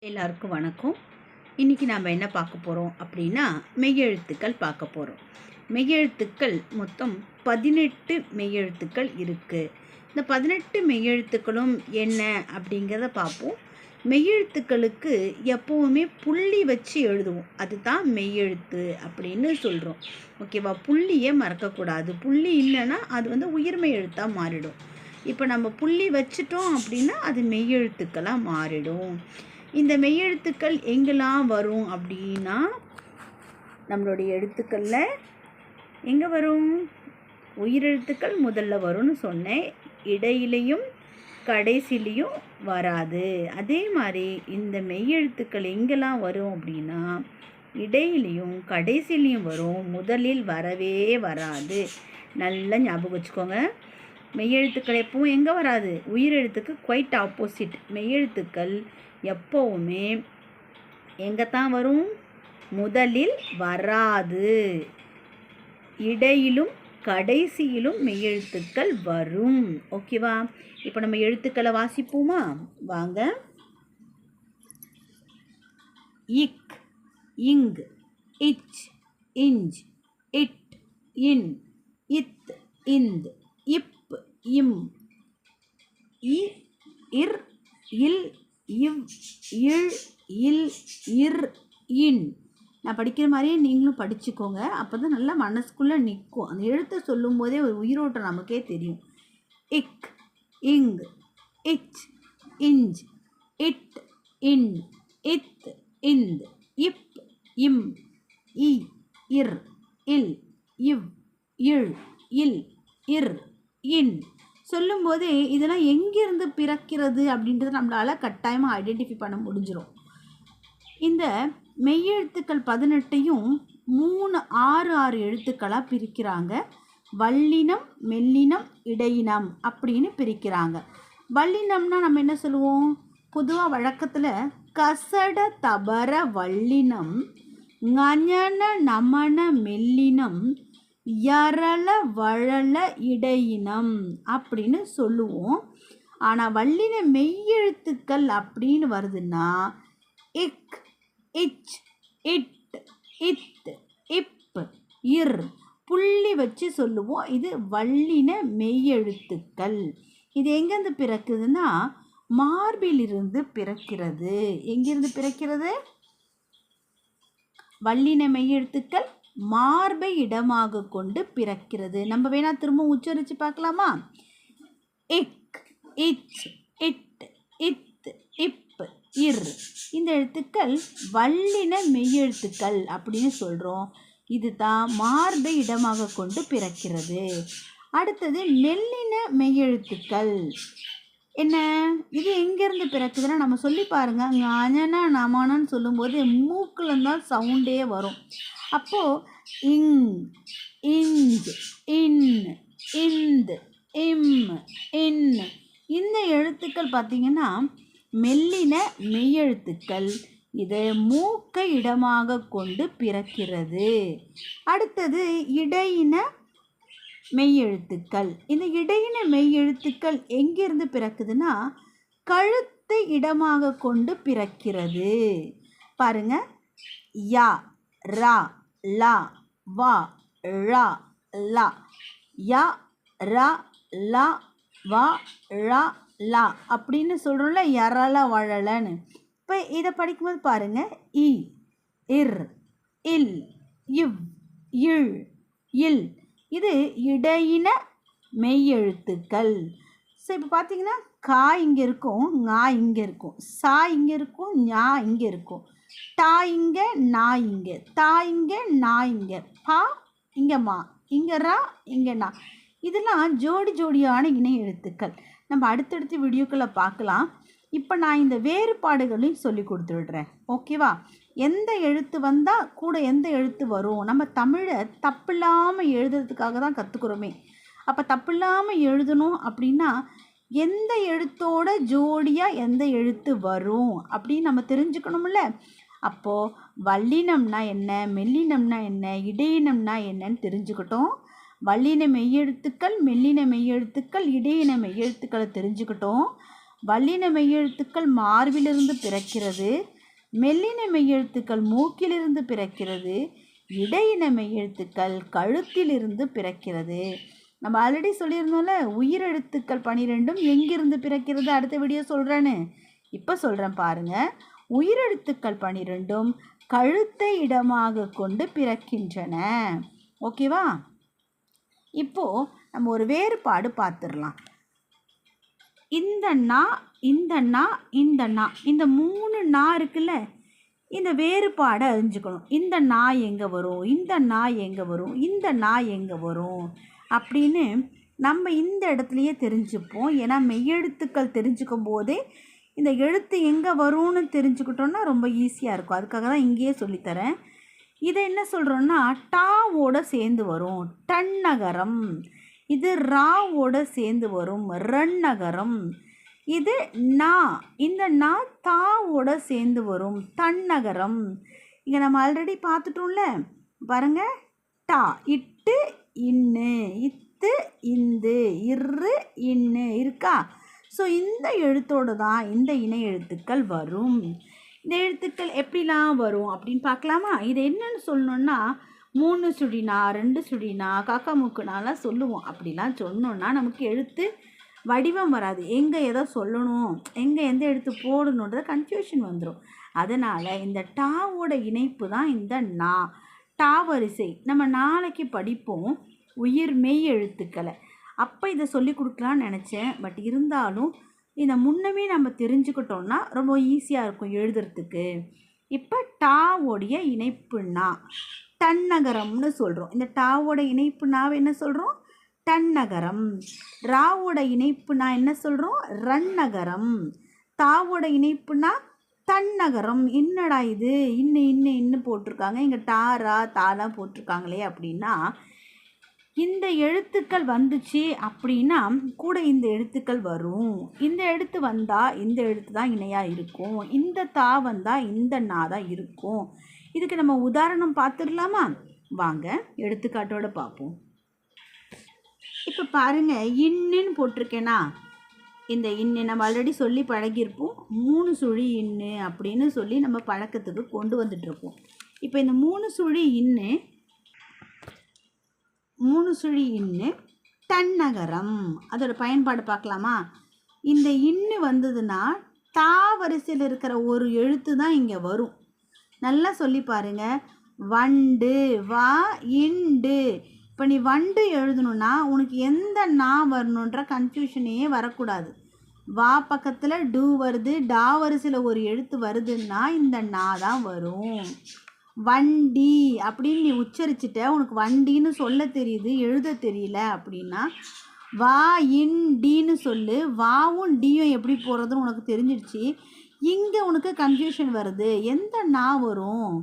எல்லாருக்கும் வணக்கம். இன்றைக்கி நாம் என்ன பார்க்க போகிறோம் அப்படின்னா மெய்யெழுத்துக்கள் பார்க்க போகிறோம். மெய்யெழுத்துக்கள் மொத்தம் 18 மெய்யெழுத்துக்கள் இருக்குது. இந்த 18 மெய்யெழுத்துக்களும் என்ன அப்படிங்கிறத பார்ப்போம். மெய்யெழுத்துக்களுக்கு எப்போவுமே புள்ளி வச்சு எழுதுவோம், அதுதான் மெய்யெழுத்து அப்படின்னு சொல்கிறோம். ஓகேவா? புள்ளியே மறக்கக்கூடாது. புள்ளி இல்லைன்னா அது உயிர்மெய் எழுத்தாக மாறிடும். இப்போ நம்ம புள்ளி வச்சிட்டோம் அப்படின்னா அது மெய்யெழுத்துக்களாக மாறிடும். இந்த மெய்யெழுத்துக்கள் எங்கெல்லாம் வரும் அப்படின்னா நம்மளுடைய எழுத்துக்களில் எங்கே வரும்? உயிரெழுத்துக்கள் முதல்ல வரும்னு சொன்னேன், இடையிலையும் கடைசிலையும் வராது. அதே மாதிரி இந்த மெய்யெழுத்துக்கள் எங்கெல்லாம் வரும் அப்படின்னா இடையிலையும் கடைசிலையும் வரும், முதலில் வரவே வராது. நல்லா ஞாபகம் வச்சுக்கோங்க. மெய்யெழுத்துக்கள் எப்பவும் எங்கே வராது? உயிரெழுத்துக்கு குவைட் ஆப்போசிட். மெய்யெழுத்துக்கள் எப்போவுமே எங்கே தான் வரும்? முதலில் வராது. இடையிலும் கடைசியிலும் மெய்யெழுத்துக்கள் வரும். ஓகேவா? இப்போ நம்ம எழுத்துக்களை வாசிப்போமா? வாங்க. இக், இங், இச், இஞ்ச், இட், இன், இத், இந்த், இப், இம், இ, இர், இல், இவ், இல், இல், இர், இன். நான் படிக்கிற மாதிரியே நீங்களும் படிச்சுக்கோங்க. அப்போ தான் நல்லா மனசுக்குள்ளே நிற்கும். அந்த எழுத்தை சொல்லும் போதே ஒரு உயிரோட்டம் நமக்கே தெரியும். இக், இங், இச், இஞ்ச், இட், இன், இத், இந்த், இப், இம், இ, இர், இல், இவ், இல், இல், இர், இன் சொல்லும்போதே இதெல்லாம் எங்கேருந்து பிறக்கிறது அப்படின்றத நம்மளால் கட்டாயமாக ஐடென்டிஃபை பண்ண முடிஞ்சிடும். இந்த மெய்யெழுத்துக்கள் 18ஐயும் 6 எழுத்துக்களாக பிரிக்கிறாங்க. வல்லினம், மெல்லினம், இடையினம் அப்படின்னு பிரிக்கிறாங்க. வல்லினம்னா நம்ம என்ன சொல்லுவோம்? பொதுவாக வழக்கத்தில் கசட தபர வல்லினம், ஞன நமன மெல்லினம், யரள வழல இடையினம் அப்படின்னு சொல்லுவோம். ஆனால் வல்லின மெய்யெழுத்துக்கள் அப்படின்னு வருதுன்னா இக், இச், இட், இத், இப், இர் புள்ளி வச்சு சொல்லுவோம். இது வல்லின மெய்யெழுத்துக்கள். இது எங்கேருந்து பிறக்குதுன்னா மார்பிலிருந்து பிறக்கிறது. எங்கிருந்து பிறக்கிறது? வல்லின மெய்யெழுத்துக்கள் மார்பை இடமாக கொண்டு பிறக்கிறது. நம்ம வேணா திரும்ப உச்சரித்து பார்க்கலாமா? இக், இச், இட், இத், இப், இர். இந்த எழுத்துக்கள் வல்லின மெய்யெழுத்துக்கள் அப்படின்னு சொல்கிறோம். இது தான் மார்பை இடமாக கொண்டு பிறக்கிறது. அடுத்தது மெல்லின மெய்யெழுத்துக்கள். என்ன இது எங்கேருந்து பிறக்குதுன்னா நம்ம சொல்லி பாருங்கள். ஞன நமனன்னு சொல்லும்போது மூக்கில் தான் சவுண்டே வரும். அப்போது இங், இஞ்ச், இன், இந்த், இம், இன் இந்த எழுத்துக்கள் பார்த்திங்கன்னா மெல்லின மெய்யெழுத்துக்கள். இது மூக்கை இடமாக கொண்டு பிறக்கிறது. அடுத்தது இடையின மெய்யெழுத்துக்கள். இந்த இடையின மெய்யெழுத்துக்கள் எங்கிருந்து பிறக்குதுன்னா கழுத்தை இடமாக கொண்டு பிறக்கிறது. பாருங்க. யா, ரா, லா, வா, ழா, லா. யா, ரா, லா, வா, ழா, லா அப்படின்னு சொல்கிறோம்ல, யரள வழலன்னு. இப்போ இதை படிக்கும்போது பாருங்கள். இ, இர், இல், இவ், இல், இல் இது இடையின மெய்யெழுத்துக்கள். ஸோ இப்போ பார்த்தீங்கன்னா கா இங்கே இருக்கும், ஞா இங்கே இருக்கும், சா இங்கே இருக்கும், ஞா இங்கே இருக்கும், டா இங்கே, நா இங்கே, தா இங்கே, நா இங்கே, பா இங்கே, மா இங்கே, ரா இங்கே, நா. இதெல்லாம் ஜோடி ஜோடியான இணை எழுத்துக்கள். நம்ம அடுத்தடுத்த வீடியோக்களை பார்க்கலாம். இப்போ நான் இந்த வேறுபாடுகளையும் சொல்லி கொடுத்துடுறேன். ஓகேவா? எந்த எழுத்து வந்தால் கூட எந்த எழுத்து வரும்? நம்ம தமிழை தப்பில்லாமல் எழுதுறதுக்காக தான் கற்றுக்குறோமே. அப்போ தப்பில்லாமல் எழுதணும் அப்படின்னா எந்த எழுத்தோட ஜோடியாக எந்த எழுத்து வரும் அப்படின்னு நம்ம தெரிஞ்சுக்கணும்ல. அப்போது வல்லினம்னா என்ன, மெல்லினம்னா என்ன, இடையினம்னா என்னன்னு தெரிஞ்சுக்கிட்டோம். வல்லின மெய்யெழுத்துக்கள், மெல்லின மெய்யெழுத்துக்கள், இடையின மெய்யெழுத்துக்களை தெரிஞ்சுக்கிட்டோம். வல்லின மெய்யெழுத்துக்கள் மார்பிலிருந்து பிறக்கிறது. மெல்லின மெய்யெழுத்துக்கள் மூக்கிலிருந்து பிறக்கிறது. இடையின மெய்யெழுத்துக்கள் கழுத்திலிருந்து பிறக்கிறது. நம்ம ஆல்ரெடி சொல்லியிருந்தோம்ல, உயிரெழுத்துக்கள் 12ம் எங்கிருந்து பிறக்கிறது அடுத்த வீடியோ சொல்கிறேன்னு. இப்போ சொல்கிறேன் பாருங்கள். உயிரெழுத்துக்கள் 12ம் கழுத்தை இடமாக கொண்டு பிறக்கின்றன. ஓகேவா? இப்போது நம்ம ஒரு வேறுபாடு பார்த்துடலாம். இந்த நா, இந்த நா, இந்த நா, இந்த 3 நா இருக்குல்ல, இந்த வேறுபாடை அறிஞ்சுக்கணும். இந்த நா எங்கே வரும், இந்த நா எங்கே வரும், இந்த நா எங்கே வரும் அப்படின்னு நம்ம இந்த இடத்துலையே தெரிஞ்சுப்போம். ஏன்னா மெய்யெழுத்துக்கள் தெரிஞ்சுக்கும் போதே இந்த எழுத்து எங்கே வரும்னு தெரிஞ்சுக்கிட்டோன்னா ரொம்ப ஈஸியாக இருக்கும். அதுக்காக தான் இங்கேயே சொல்லித்தரேன். இதை என்ன சொல்கிறோன்னா டாவோட சேர்ந்து வரும் டன்னகரம். இது ராவோட சேர்ந்து வரும் ரன்னகரம். இது நா, இந்த நா தாவோட சேர்ந்து வரும் தன்னகரம். இங்கே நம்ம ஆல்ரெடி பார்த்துட்டோம்ல பாருங்க. டா இட்டு இன்னு, இத்து இந்து, இரு இன்னு இருக்கா? ஸோ இந்த எழுத்தோடு தான் இந்த இணை எழுத்துக்கள் வரும். இந்த எழுத்துக்கள் எப்படிலாம் வரும் அப்படின்னு பார்க்கலாமா? இது என்னன்னு சொல்லணுன்னா 3 சுழினா 2 சுழினா காக்கா மூக்குனாலாம் சொல்லுவோம். அப்படிலாம் சொன்னோன்னா நமக்கு எழுத்து வடிவம் வராது. எங்கே எதை சொல்லணும், எங்கே எந்த எழுத்து போடணுன்ற கன்ஃபியூஷன் வந்துடும். அதனால் இந்த டாவோட இணைப்பு தான் இந்த நா. டா வரிசை நம்ம நாளைக்கு படிப்போம் உயிர் மெய் எழுத்துக்களை. அப்போ இதை சொல்லி கொடுக்கலான்னு நினச்சேன். பட் இருந்தாலும் இதை முன்னமே நம்ம தெரிஞ்சுக்கிட்டோன்னா ரொம்ப ஈஸியாக இருக்கும் எழுதுறதுக்கு. இப்போ டாவோடைய இணைப்புனா டன்னகரம்னு சொல்கிறோம். இந்த டாவோட இணைப்புனாவை என்ன சொல்கிறோம்? டன்னகரம். ராவோட இணைப்புனா என்ன சொல்கிறோம்? ரன்னகரம். தாவோட இணைப்புனா தன்னகரம். என்னடா இது இன்னும் போட்டிருக்காங்க, இங்கே டா ரா தாலாம் போட்டிருக்காங்களே அப்படின்னா, இந்த எழுத்துக்கள் வந்துச்சு அப்படின்னா கூட இந்த எழுத்துக்கள் வரும். இந்த எழுத்து வந்தால் இந்த எழுத்து தான் இணையாக இருக்கும். இந்த தா வந்தால் இந்த நா தான் இருக்கும். இதுக்கு நம்ம உதாரணம் பார்த்துடலாமா? வாங்க எடுத்துக்காட்டோடு பார்ப்போம். இப்போ பாருங்கள், இன்னுன்னு போட்டிருக்கேனா, இந்த இன்னு நம்ம ஆல்ரெடி சொல்லி பழகியிருப்போம். 3 சுழி இன்னு அப்படின்னு சொல்லி நம்ம பழக்கத்துக்கு கொண்டு வந்துட்டுருப்போம். இப்போ இந்த 3 சுழி இன்னு, 3 சுழி இன்னு தன்னகரம். அதோட பயன்பாடு பார்க்கலாமா? இந்த இன்னு வந்ததுன்னா தா வரிசையில் இருக்கிற ஒரு எழுத்து தான் இங்கே வரும். நல்லா சொல்லி பாருங்க. வண்டு வா இண்டு. இப்போ நீ வண்டு எழுதணுன்னா உனக்கு எந்த நா வரணுன்ற கன்ஃபியூஷனே வரக்கூடாது. வா பக்கத்தில் டூ வருது, டா வரிசையில் ஒரு எழுத்து வருதுன்னா இந்த நா தான் வரும். வண்டி அப்படின்னு நீ உச்சரிச்சுட்ட, உனக்கு வண்டின்னு சொல்ல தெரியுது எழுத தெரியல அப்படின்னா வா இன் டின்னு சொல்லு. வாவும் டியும் எப்படி போகிறதுன்னு உனக்கு தெரிஞ்சிடுச்சு. இங்கே உனக்கு கன்ஃபியூஷன் வருது, எந்த நா வரும்,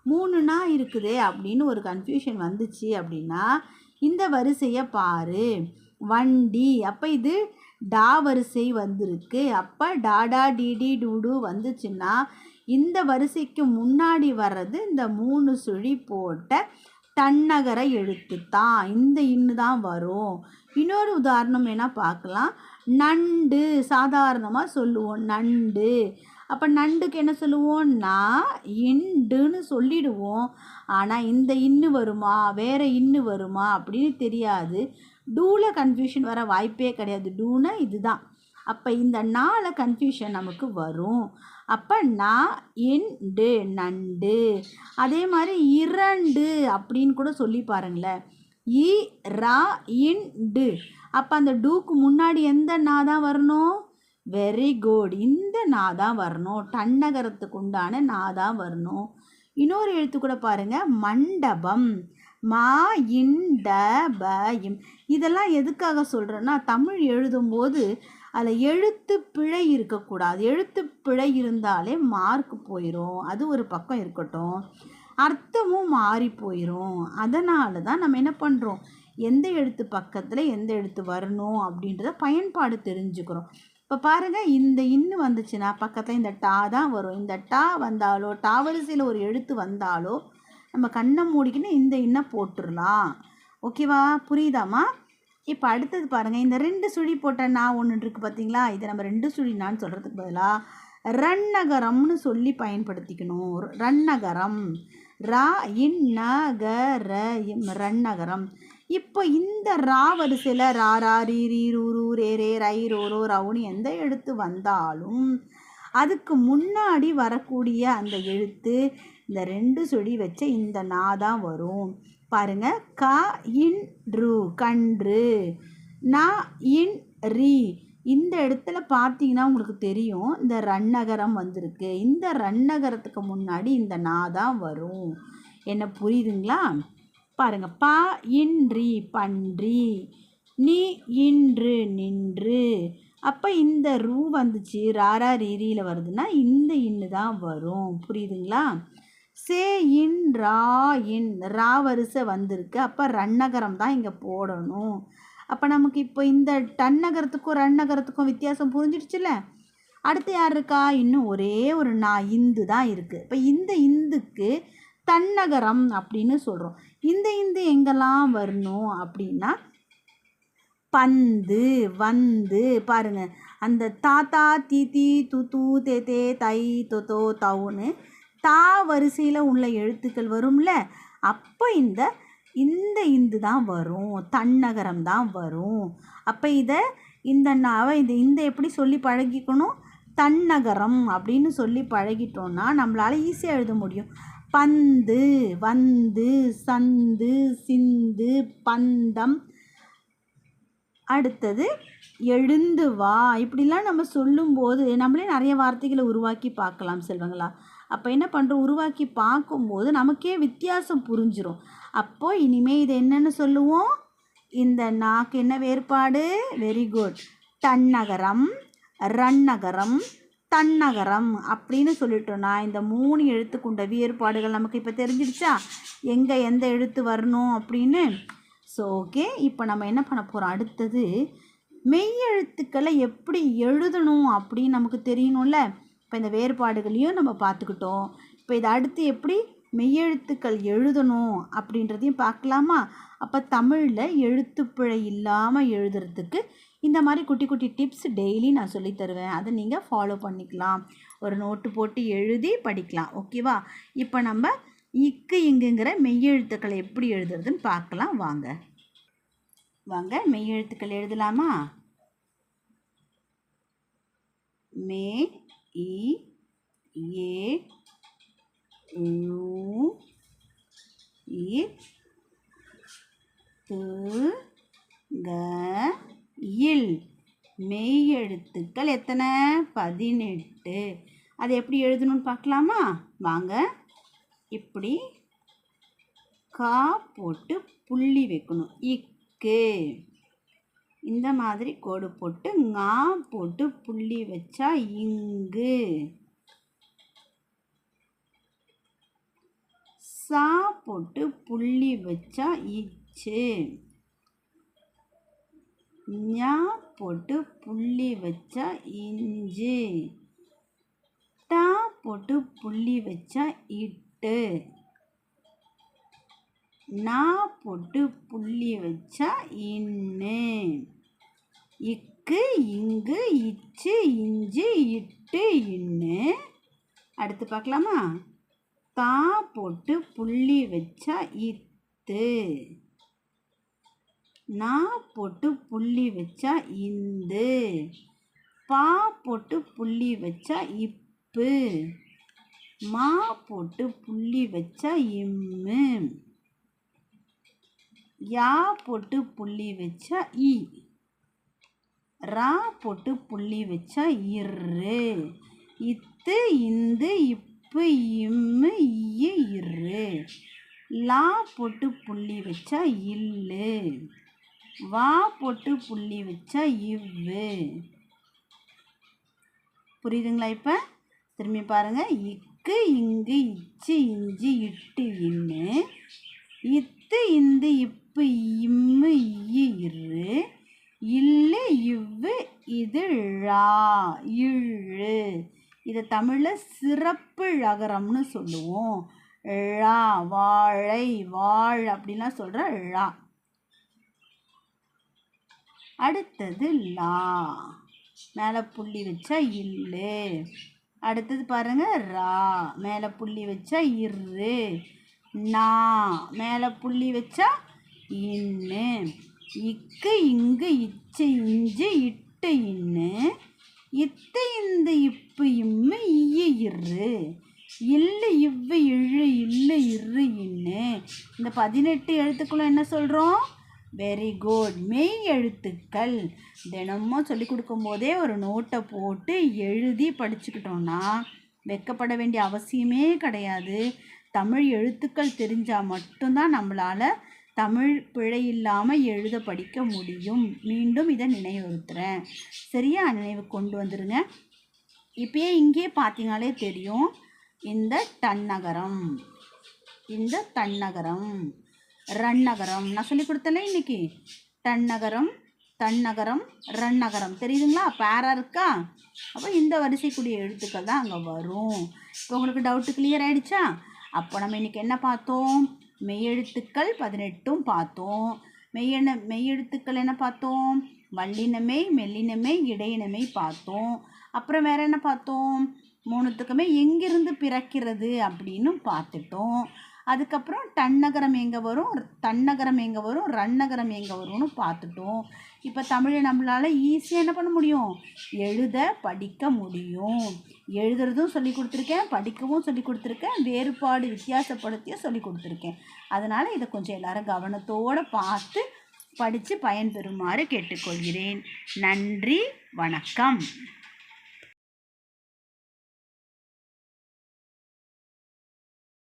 3 நா இருக்குது அப்படின்னு ஒரு கன்ஃபியூஷன் வந்துச்சு அப்படின்னா இந்த வரிசையை பாரு. வண்டி, அப்போ இது டா வரிசை வந்திருக்கு. அப்போ டாடா டிடி டூடு வந்துச்சுன்னா இந்த வரிசைக்கு முன்னாடி வர்றது இந்த 3 சுழி போட்ட தன்னகர எழுத்து தான். இந்த இன்னு தான் வரும். இன்னொரு உதாரணம் வேணால் பார்க்கலாம். நண்டு சாதாரணமாக சொல்லுவோம் நண்டு. அப்போ நண்டுக்கு என்ன சொல்லுவோம்? நா இண்டுன்னு சொல்லிடுவோம். ஆனால் இந்த இன்னு வருமா வேறு இன்னு வருமா அப்படின்னு தெரியாது. டூவில் கன்ஃபியூஷன் வர வாய்ப்பே கிடையாது. டூனா இதுதான். அப்போ இந்த நால கன்ஃபியூஷன் நமக்கு வரும். அப்போ நா இண்டு நண்டு. அதே மாதிரி இரண்டு அப்படின்னு கூட சொல்லி பாருங்களேன். இ ரா இண்டு. அப்போ அந்த டூக்கு முன்னாடி எந்த நா தான் வரணும்? வெரி குட், இந்த நா தான் வரணும். டன்னகரத்துக்கு உண்டான நா தான் வரணும். இன்னொரு எழுத்து கூட பாருங்கள், மண்டபம். மா இண்ட ப இம். இதெல்லாம் எதுக்காக சொல்கிறேன்னா, தமிழ் எழுதும்போது அதில் எழுத்து பிழை இருக்கக்கூடாது. எழுத்து பிழை இருந்தாலே மார்க் போயிடும். அது ஒரு பக்கம் இருக்கட்டும், அர்த்தமும் மாறி போயிடும். அதனால தான் நம்ம என்ன பண்ணுறோம், எந்த எழுத்து பக்கத்தில் எந்த எழுத்து வரணும் அப்படின்றத பயன்பாடு தெரிஞ்சுக்கிறோம். இப்போ பாருங்கள், இந்த இன்னு வந்துச்சுன்னா பக்கத்தில் இந்த டா தான் வரும். இந்த டா வந்தாலோ டா வரிசையில் ஒரு எழுத்து வந்தாலோ நம்ம கண்ணை மூடிக்கின்னு இந்த இன்னை போட்டுடலாம். ஓகேவா? புரியுதாம்மா? இப்போ அடுத்தது பாருங்கள், இந்த 2 சுழி போட்ட நான் ஒன்று இருக்குது பார்த்தீங்களா, இதை நம்ம 2 சுழி நான் சொல்கிறதுக்கு பதிலாக ரன்னகரம்னு சொல்லி பயன்படுத்திக்கணும். ரன்னகரம், ரா இன் நகர ரன்னகரம். இப்போ இந்த ரா வரிசையில் ரா ரா ரீ ரீ ரூ ரூ ரே ரே ரை ரோ ரோ ரவுன்னு எந்த எழுத்து வந்தாலும் அதுக்கு முன்னாடி வரக்கூடிய அந்த எழுத்து இந்த 2 சுழி வச்ச இந்த நா தான் வரும். பாருங்க, க இன் ரு கன்று, நா இன் ரி. இந்த இடத்துல பார்த்தீங்கன்னா உங்களுக்கு தெரியும் இந்த ரன்னகரம் வந்திருக்கு. இந்த ரன்னகரத்துக்கு முன்னாடி இந்த நா தான் வரும். என்ன புரியுதுங்களா? பாருங்க, ப இன்றி பன்றி, நீ இன்று நின்று. அப்போ இந்த ரூ வந்துச்சு, ராரா ரீரியில் வருதுன்னா இந்த இன்னு தான் வரும். புரியுதுங்களா? சே இன் ரா இன், ரா வரிசை வந்திருக்கு. அப்போ ரன்னகரம் தான் இங்கே போடணும். அப்போ நமக்கு இப்போ இந்த டன்னகரத்துக்கும் ரன்னகரத்துக்கும் வித்தியாசம் புரிஞ்சிடுச்சுல்ல? அடுத்து யார் இருக்கா? இன்னும் ஒரே ஒரு இந்து தான் இருக்குது. இப்போ இந்த இந்துக்கு தன்னகரம் அப்படின்னு சொல்கிறோம். இந்த இந்து எங்கெல்லாம் வரணும் அப்படின்னா பந்து, வந்து. பாருங்க, அந்த தாத்தா தீதி துது தேதே தை தொதோ தவுன்னு தா வரிசையில் உள்ள எழுத்துக்கள் வரும்ல, அப்போ இந்த இந்து தான் வரும், தன்னகரம் தான் வரும். அப்போ இந்த நாவை இந்த எப்படி சொல்லி பழகிக்கணும்? தன்னகரம் அப்படின்னு சொல்லி பழகிட்டோன்னா நம்மளால் ஈஸியாக எழுத முடியும். பந்து, வந்து, சந்து, சிந்து, பந்தம். அடுத்தது எழுந்து வா. இப்படிலாம் நம்ம சொல்லும்போது நம்மளே நிறைய வார்த்தைகளை உருவாக்கி பார்க்கலாம் செல்வங்களா. அப்போ என்ன பண்ணுறோம்? உருவாக்கி பார்க்கும்போது நமக்கே வித்தியாசம் புரிஞ்சிடும். அப்போது இனிமேல் இது என்னென்னு சொல்லுவோம்? இந்த நாக்கு என்ன வேறுபாடு? Very good. டன்னகரம், ரன்னகரம், தன்னகரம் அப்படின்னு சொல்லிட்டோன்னா இந்த 3 எழுத்துக்குண்ட வேறுபாடுகள் நமக்கு இப்போ தெரிஞ்சிடுச்சா? எங்கே எந்த எழுத்து வரணும் அப்படின்னு. ஸோ ஓகே, இப்போ நம்ம என்ன பண்ண போகிறோம்? அடுத்தது மெய்யெழுத்துக்களை எப்படி எழுதணும் அப்படின்னு நமக்கு தெரியணும்ல. இப்போ இந்த வேறுபாடுகளையும் நம்ம பார்த்துக்கிட்டோம். இப்போ இதை அடுத்து எப்படி மெய்யெழுத்துக்கள் எழுதணும் அப்படின்றதையும் பார்க்கலாமா? அப்போ தமிழில் எழுத்துப்பிழை இல்லாமல் எழுதுறதுக்கு இந்த மாதிரி குட்டி குட்டி டிப்ஸ் டெய்லி நான் சொல்லித் தருவேன். அதை நீங்கள் ஃபாலோ பண்ணிக்கலாம். ஒரு நோட்டு போட்டு எழுதி படிக்கலாம். ஓகேவா? இப்போ நம்ம இக்கு இங்குங்கிற மெய்யெழுத்துக்களை எப்படி எழுதுறதுன்னு பார்க்கலாம். வாங்க மெய்யெழுத்துக்கள் எழுதலாமா? மே, இ, ஏ, ழு, இ, து, க, இல். மெய்யெழுத்துக்கள் எத்தனை? 18. அதை எப்படி எழுதணும்னு பார்க்கலாமா? வாங்க. இப்படி கா போட்டு புள்ளி வைக்கணும். இக்கு. இந்த மாதிரி கோடு போட்டு ngா போட்டு புள்ளி வச்சா இங்கு. சா போட்டு புள்ளி வச்சா இச்சு. ஞா போட்டு புள்ளி வச்சா இஞ்சு. டா போட்டு புள்ளி வச்சா இட்டு. நா போட்டு புள்ளி வச்சா இன்னு. இக்கு, இங்கு, இச்சு, இஞ்சு, இட்டு, இன்னு. அடுத்து பார்க்கலாமா? தா போட்டு புள்ளி வச்சா இத்து. நா போட்டு புள்ளி வச்சா இந்து. பா போட்டு புள்ளி வச்சா இப்பு. மா போட்டு புள்ளி வச்சா இம்மு. யா போட்டு புள்ளி வச்சா இ. ரா போட்டு புள்ளி வச்சா இரு. இத்து, இந்து, இப்பு, இம்மு, இய்யு, இரு. லா போட்டு புள்ளி வச்சா இல்லு. வா போட்டு புள்ளி வச்சா இவ்வு. புரியுதுங்களா? இப்போ திரும்பி பாருங்க. இக்கு, இங்கு, இச்சு, இஞ்சு, இட்டு, இன்னு. இத்து, இந்து, இப்பு, இம்மு, இய்யு, இரு. இல்லு, இவ்வு, இது, ழா, இழு. இதை தமிழில் சிறப்பு ழகரம்னு சொல்லுவோம். ழா, வாழை, வாழ் அப்படின்லாம் சொல்கிற ழா. அடுத்தது லா, மேலே புள்ளி வச்சா இல்லு. அடுத்தது பாருங்க ரா, மேலே புள்ளி வச்சா இரு. நா, மேலே புள்ளி வச்சா இன்னு. இக்கு இங்கு இச்சு இஞ்சு இட்டு இன்னு. இத்து இந்த இப்பு இம்மு இய்யு இரு. இல்லு இவ்வு இழு இல்லு இரு இன்னு. இந்த 18 எழுத்துக்களும் என்ன சொல்கிறோம்? வெரி குட், மெய் எழுத்துக்கள். தினமும் சொல்லி கொடுக்கும் போதே ஒரு நோட்டை போட்டு எழுதி படிச்சுக்கிட்டோன்னா வெட்கப்பட வேண்டிய அவசியமே கிடையாது. தமிழ் எழுத்துக்கள் தெரிஞ்சால் மட்டும்தான் நம்மளால் தமிழ் பிழை இல்லாமல் எழுத படிக்க முடியும். மீண்டும் இதை நினைவுறுத்துகிறேன், சரியா? நினைவு கொண்டு வந்துடுங்க. இப்பயே இங்கே பார்த்தீங்கனாலே தெரியும், இந்த டன்னகரம், இந்த தன்னகரம், ரன்னகரம் நான் சொல்லி கொடுத்தல இன்னைக்கு. டன்னகரம், தன்னகரம், ரன்னகரம் தெரியுதுங்களா? பேரா இருக்கா? அப்போ இந்த வரிசைக்குரிய எழுத்துக்கள் தான் அங்கே வரும். இப்போ உங்களுக்கு டவுட்டு கிளியர் ஆகிடுச்சா? அப்போ நம்ம இன்றைக்கி என்ன பார்த்தோம்? மெய்யெழுத்துக்கள் 18 பார்த்தோம். மெய்யெழுத்துக்கள் என்ன பார்த்தோம்? வல்லினமை, மெல்லினமை, இடையினமை பார்த்தோம். அப்புறம் வேறு என்ன பார்த்தோம்? மூணுத்துக்குமே எங்கிருந்து பிறக்கிறது அப்படின்னு பார்த்துட்டோம். அதுக்கப்புறம் டன்னகரம் எங்கே வரும், தன்னகரம் எங்கே வரும், ரன்னகரம் எங்கே வரும்னு பார்த்துட்டோம். இப்போ தமிழை நம்மளால் ஈஸியாக என்ன பண்ண முடியும்? எழுத படிக்க முடியும். எழுதுறதும் சொல்லி கொடுத்துருக்கேன், படிக்கவும் சொல்லி கொடுத்துருக்கேன், வேறுபாடு வித்தியாசப்படுத்தியும் சொல்லி கொடுத்துருக்கேன். அதனால் இதை கொஞ்சம் எல்லாரும் கவனத்தோடு பார்த்து படித்து பயன்பெறுமாறு கேட்டுக்கொள்கிறேன். நன்றி, வணக்கம்.